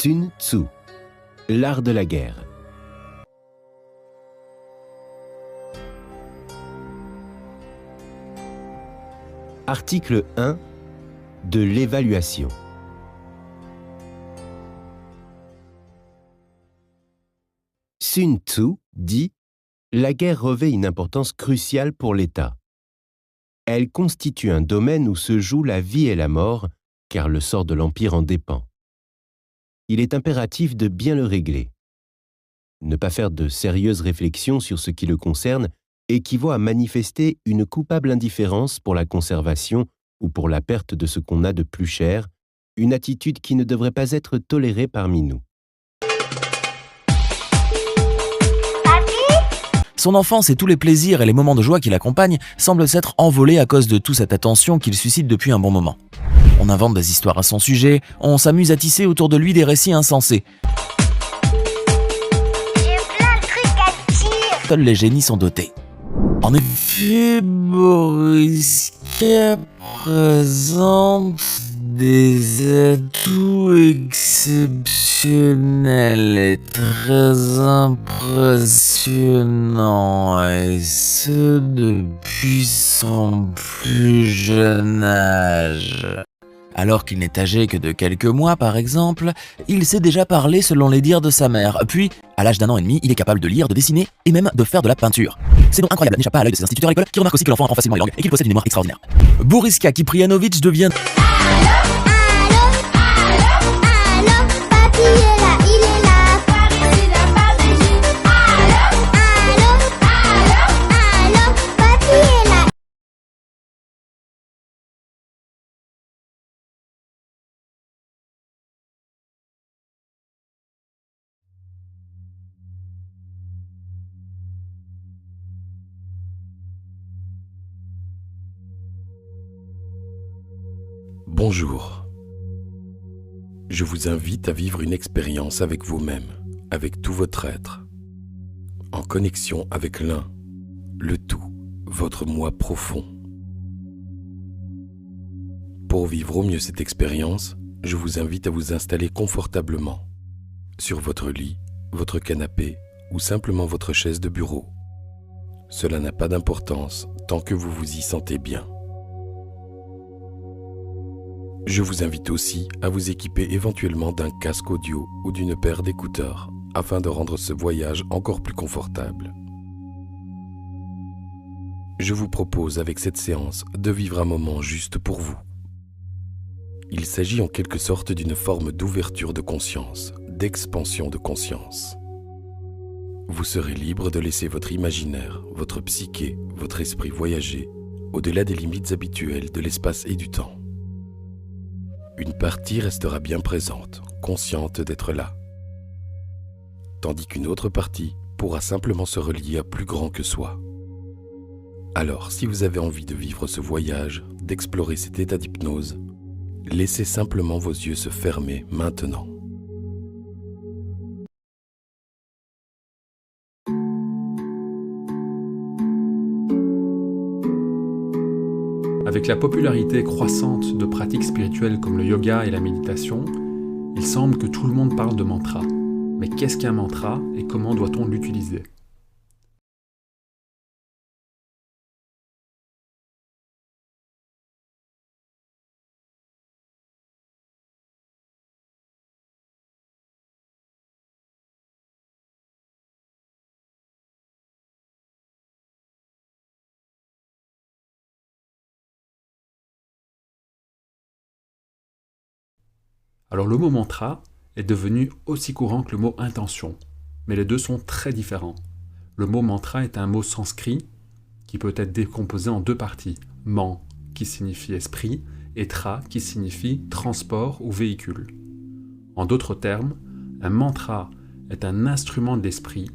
Sun Tzu, l'art de la guerre. Article 1 de l'évaluation. Sun Tzu dit « La guerre revêt une importance cruciale pour l'État. Elle constitue un domaine où se joue la vie et la mort, car le sort de l'Empire en dépend. Il est impératif de bien le régler. Ne pas faire de sérieuses réflexions sur ce qui le concerne équivaut à manifester une coupable indifférence pour la conservation ou pour la perte de ce qu'on a de plus cher, une attitude qui ne devrait pas être tolérée parmi nous. » Son enfance et tous les plaisirs et les moments de joie qui l'accompagnent semblent s'être envolés à cause de toute cette attention qu'il suscite depuis un bon moment. On invente des histoires à son sujet, on s'amuse à tisser autour de lui des récits insensés. J'ai plein de trucs à dire. Seuls les génies sont dotés. En effet, Boris présente des atouts exceptionnels et très impressionnants, et ce depuis son plus jeune âge. Alors qu'il n'est âgé que de quelques mois, par exemple, il sait déjà parler selon les dires de sa mère. Puis, à l'âge d'1 an et demi, il est capable de lire, de dessiner et même de faire de la peinture. C'est donc incroyable, n'échappe pas à l'œil de ses instituteurs à l'école qui remarquent aussi que l'enfant apprend facilement les langues et qu'il possède une mémoire extraordinaire. Boriska Kiprianovic devient... Papy est là, il est là. Papy est là, papy est là. Bonjour. Je vous invite à vivre une expérience avec vous-même, avec tout votre être, en connexion avec l'un, le tout, votre moi profond. Pour vivre au mieux cette expérience, je vous invite à vous installer confortablement, sur votre lit, votre canapé ou simplement votre chaise de bureau. Cela n'a pas d'importance tant que vous vous y sentez bien. Je vous invite aussi à vous équiper éventuellement d'un casque audio ou d'une paire d'écouteurs afin de rendre ce voyage encore plus confortable. Je vous propose avec cette séance de vivre un moment juste pour vous. Il s'agit en quelque sorte d'une forme d'ouverture de conscience, d'expansion de conscience. Vous serez libre de laisser votre imaginaire, votre psyché, votre esprit voyager au-delà des limites habituelles de l'espace et du temps. Une partie restera bien présente, consciente d'être là, tandis qu'une autre partie pourra simplement se relier à plus grand que soi. Alors, si vous avez envie de vivre ce voyage, d'explorer cet état d'hypnose, laissez simplement vos yeux se fermer maintenant. Avec la popularité croissante de pratiques spirituelles comme le yoga et la méditation, il semble que tout le monde parle de mantra. Mais qu'est-ce qu'un mantra et comment doit-on l'utiliser ? Alors le mot mantra est devenu aussi courant que le mot intention, mais les deux sont très différents. Le mot mantra est un mot sanskrit qui peut être décomposé en deux parties, man qui signifie esprit et tra qui signifie transport ou véhicule. En d'autres termes, un mantra est un instrument de l'esprit,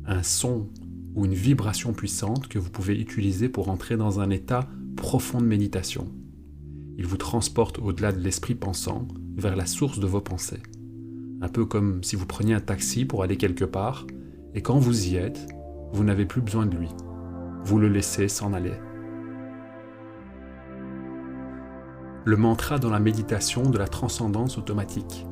un son ou une vibration puissante que vous pouvez utiliser pour entrer dans un état profond de méditation. Il vous transporte au-delà de l'esprit pensant, vers la source de vos pensées. Un peu comme si vous preniez un taxi pour aller quelque part, et quand vous y êtes, vous n'avez plus besoin de lui. Vous le laissez s'en aller. Le mantra dans la méditation de la transcendance automatique.